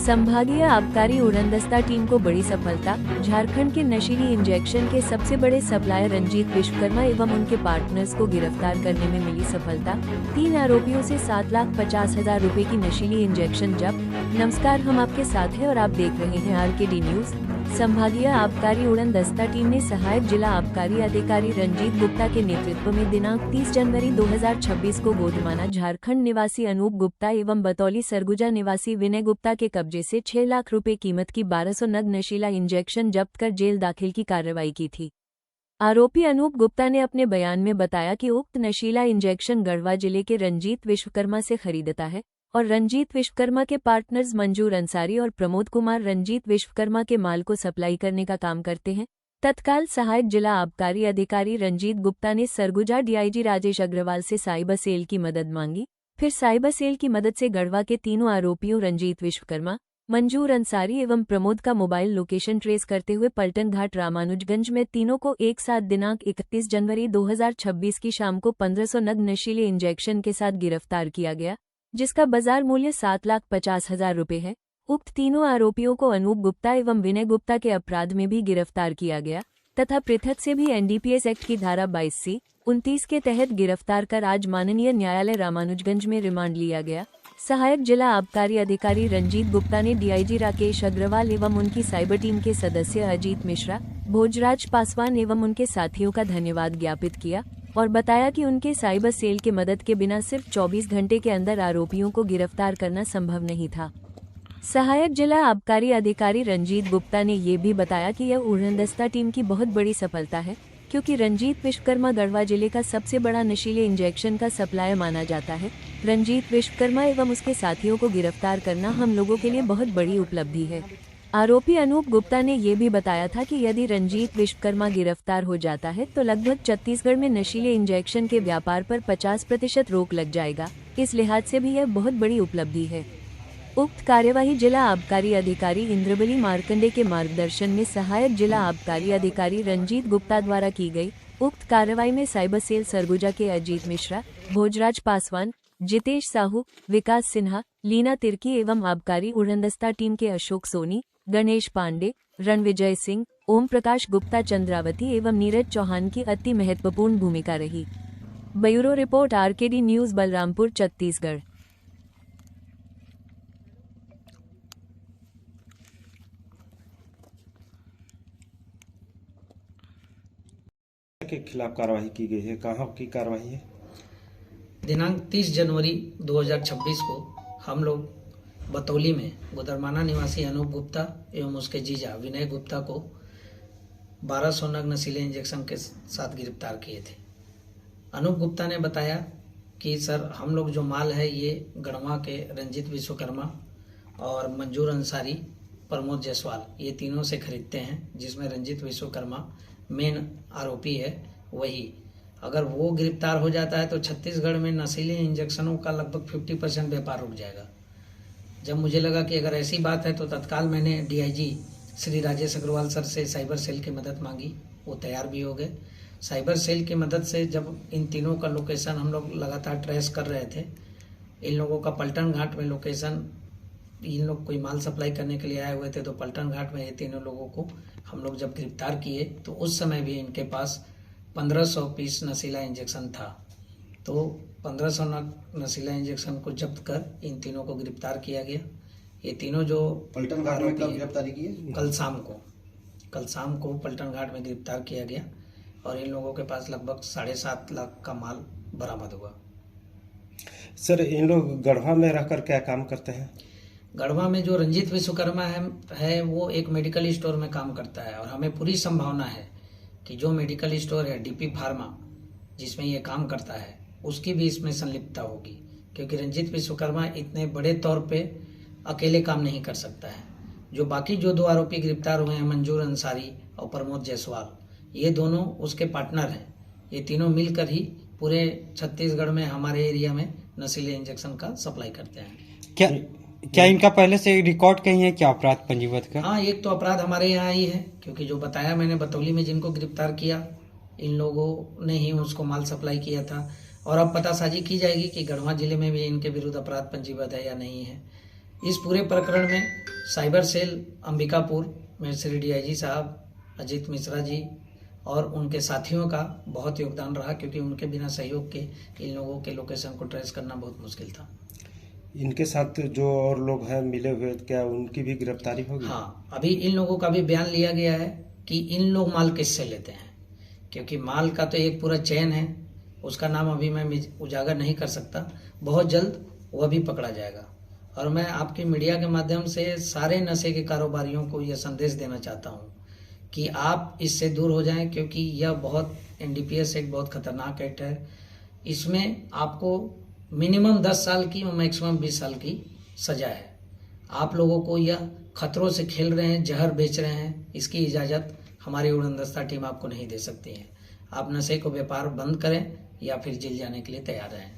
संभागीय आबकारी उड़नदस्ता टीम को बड़ी सफलता। झारखंड के नशीली इंजेक्शन के सबसे बड़े सप्लायर रंजीत विश्वकर्मा एवं उनके पार्टनर्स को गिरफ्तार करने में मिली सफलता। 3 आरोपियों से 7,50,000 रुपए की नशीली इंजेक्शन जब्त। नमस्कार, हम आपके साथ हैं और आप देख रहे हैं आरकेडी न्यूज। संभागीय आबकारी उड़नदस्ता टीम ने सहायक जिला आबकारी अधिकारी रंजीत गुप्ता के नेतृत्व में दिनांक 30 जनवरी 2026 को गोधमाना झारखंड निवासी अनूप गुप्ता एवं बतौली सरगुजा निवासी विनय गुप्ता के कब्जे से 6 लाख रुपए कीमत की 1200 नग नशीला इंजेक्शन जब्त कर जेल दाखिल की कार्रवाई की थी। आरोपी अनूप गुप्ता ने अपने बयान में बताया कि उक्त नशीला इंजेक्शन गढ़वा जिले के रंजीत विश्वकर्मा से खरीदता है और रंजीत विश्वकर्मा के पार्टनर्स मंजूर अंसारी और प्रमोद कुमार रंजीत विश्वकर्मा के माल को सप्लाई करने का काम करते हैं। तत्काल सहायक जिला आबकारी अधिकारी रंजीत गुप्ता ने सरगुजा डीआईजी राजेश अग्रवाल से साइबर सेल की मदद मांगी। फिर साइबर सेल की मदद से गढ़वा के तीनों आरोपियों रंजीत विश्वकर्मा, मंजूर अंसारी एवं प्रमोद का मोबाइल लोकेशन ट्रेस करते हुए पलटन घाट रामानुजगंज में तीनों को एक साथ दिनांक 31 जनवरी 2026 की शाम को 1500 नग नशीले इंजेक्शन के साथ गिरफ्तार किया गया, जिसका बाजार मूल्य 7,50,000 रुपए है। उक्त तीनों आरोपियों को अनूप गुप्ता एवं विनय गुप्ता के अपराध में भी गिरफ्तार किया गया तथा पृथक से भी एनडीपीएस एक्ट की धारा 22C 29 के तहत गिरफ्तार कर आज माननीय न्यायालय रामानुजगंज में रिमांड लिया गया। सहायक जिला आबकारी अधिकारी रंजीत गुप्ता ने डीआईजी राकेश अग्रवाल एवं उनकी साइबर टीम के सदस्य अजीत मिश्रा, भोजराज पासवान एवं उनके साथियों का धन्यवाद ज्ञापित किया और बताया कि उनके साइबर सेल के मदद के बिना सिर्फ 24 घंटे के अंदर आरोपियों को गिरफ्तार करना संभव नहीं था। सहायक जिला आबकारी अधिकारी रंजीत गुप्ता ने ये भी बताया कि यह उड़नदस्ता टीम की बहुत बड़ी सफलता है, क्योंकि रंजीत विश्वकर्मा गढ़वा जिले का सबसे बड़ा नशीले इंजेक्शन का सप्लायर माना जाता है। रंजीत विश्वकर्मा एवं उसके साथियों को गिरफ्तार करना हम लोगों के लिए बहुत बड़ी उपलब्धि है। आरोपी अनूप गुप्ता ने ये भी बताया था कि यदि रंजीत विश्वकर्मा गिरफ्तार हो जाता है तो लगभग छत्तीसगढ़ में नशीले इंजेक्शन के व्यापार पर 50% रोक लग जाएगा। इस लिहाज से भी यह बहुत बड़ी उपलब्धि है। उक्त कार्यवाही जिला आबकारी अधिकारी इंद्रबली मार्कंडे के मार्गदर्शन में सहायक जिला आबकारी अधिकारी रंजीत गुप्ता द्वारा की गई। उक्त कार्रवाई में साइबर सेल सरगुजा के अजीत मिश्रा, भोजराज पासवान, जितेश साहू, विकास सिन्हा, लीना तिर्की एवं आबकारी उड़नदस्ता टीम के अशोक सोनी, गणेश पांडे, रणविजय सिंह, ओम प्रकाश गुप्ता चंद्रावती एवं नीरज चौहान की अति महत्वपूर्ण भूमिका रही। Bureau report RKD news Balrampur Chhattisgarh. के खिलाफ कार्रवाई की गई है, कहाँ की कार्रवाई है? दिनांक 30 जनवरी 2026 को हम लोग बतौली में गोदरमाना निवासी अनूप गुप्ता एवं उसके जीजा विनय गुप्ता को 1200 नग नशीले इंजेक्शन के साथ गिरफ्तार किए थे। अनूप गुप्ता ने बताया कि सर, हम लोग जो माल है ये गढ़वा के रंजीत विश्वकर्मा और मंजूर अंसारी, प्रमोद जायसवाल, ये तीनों से खरीदते हैं, जिसमें रंजीत विश्वकर्मा मेन आरोपी है। वही अगर वो गिरफ्तार हो जाता है तो छत्तीसगढ़ में नशीले इंजेक्शनों का लगभग 50% व्यापार रुक जाएगा। जब मुझे लगा कि अगर ऐसी बात है तो तत्काल मैंने डीआईजी श्री राजेश अग्रवाल सर से साइबर सेल की मदद मांगी। वो तैयार भी हो गए। साइबर सेल की मदद से जब इन तीनों का लोकेशन हम लोग लगातार ट्रेस कर रहे थे, इन लोगों का पलटन घाट में लोकेशन, इन लोग कोई माल सप्लाई करने के लिए आए हुए थे, तो पलटन घाट में ये तीनों लोगों को हम लोग जब गिरफ्तार किए तो उस समय भी इनके पास 1500 पीस नशीला इंजेक्शन था। तो 1500 नशीला इंजेक्शन को जब्त कर इन तीनों को गिरफ्तार किया गया। ये तीनों जो पलटन घाट में कब गिरफ्तारी की है? कल शाम को पलटन घाट में गिरफ्तार किया गया और इन लोगों के पास लगभग 7.5 लाख का माल बरामद हुआ। सर, इन लोग गढ़वा में रहकर क्या काम करते हैं? गढ़वा में जो रंजीत विश्वकर्मा है वो एक मेडिकल स्टोर में काम करता है और हमें पूरी संभावना है कि जो मेडिकल स्टोर है डीपी फार्मा, जिसमें ये काम करता है, उसकी भी इसमें संलिप्तता होगी, क्योंकि रंजीत विश्वकर्मा इतने बड़े तौर पे अकेले काम नहीं कर सकता है। जो बाकी जो 2 आरोपी गिरफ्तार हुए हैं, मंजूर अंसारी और प्रमोद जायसवाल, ये दोनों उसके पार्टनर हैं। ये तीनों मिलकर ही पूरे छत्तीसगढ़ में हमारे एरिया में नशीले इंजेक्शन का सप्लाई करते हैं। क्या इनका पहले से रिकॉर्ड कहीं है क्या अपराध पंजीबद्ध का? हाँ, एक तो अपराध हमारे यहाँ ही है, क्योंकि जो बताया मैंने बतौली में जिनको गिरफ्तार किया, इन लोगों ने ही उसको माल सप्लाई किया था। और अब पतासाजी की जाएगी कि गढ़वा जिले में भी इनके विरुद्ध अपराध पंजीबद्ध है या नहीं है। इस पूरे प्रकरण में साइबर सेल अंबिकापुर में श्री डीआईजी साहब अजीत मिश्रा जी और उनके साथियों का बहुत योगदान रहा, क्योंकि उनके बिना सहयोग के इन लोगों के लोकेशन को ट्रेस करना बहुत मुश्किल था। इनके साथ जो और लोग हैं मिले हुए, क्या उनकी भी गिरफ्तारी होगी? हाँ, अभी इन लोगों का भी बयान लिया गया है कि इन लोग माल किससे लेते हैं, क्योंकि माल का तो एक पूरा चैन है, उसका नाम अभी मैं उजागर नहीं कर सकता। बहुत जल्द वह भी पकड़ा जाएगा। और मैं आपकी मीडिया के माध्यम से सारे नशे के कारोबारियों को यह संदेश देना चाहता हूँ कि आप इससे दूर हो जाएं, क्योंकि यह बहुत एनडीपीएस एक बहुत खतरनाक एक्ट है। इसमें आपको मिनिमम 10 साल की और मैक्सिमम 20 साल की सजा है। आप लोगों को यह खतरों से खेल रहे हैं, जहर बेच रहे हैं, इसकी इजाज़त हमारी उड़नदस्ता टीम आपको नहीं दे सकती है। आप नशे को व्यापार बंद करें या फिर जेल जाने के लिए तैयार रहें।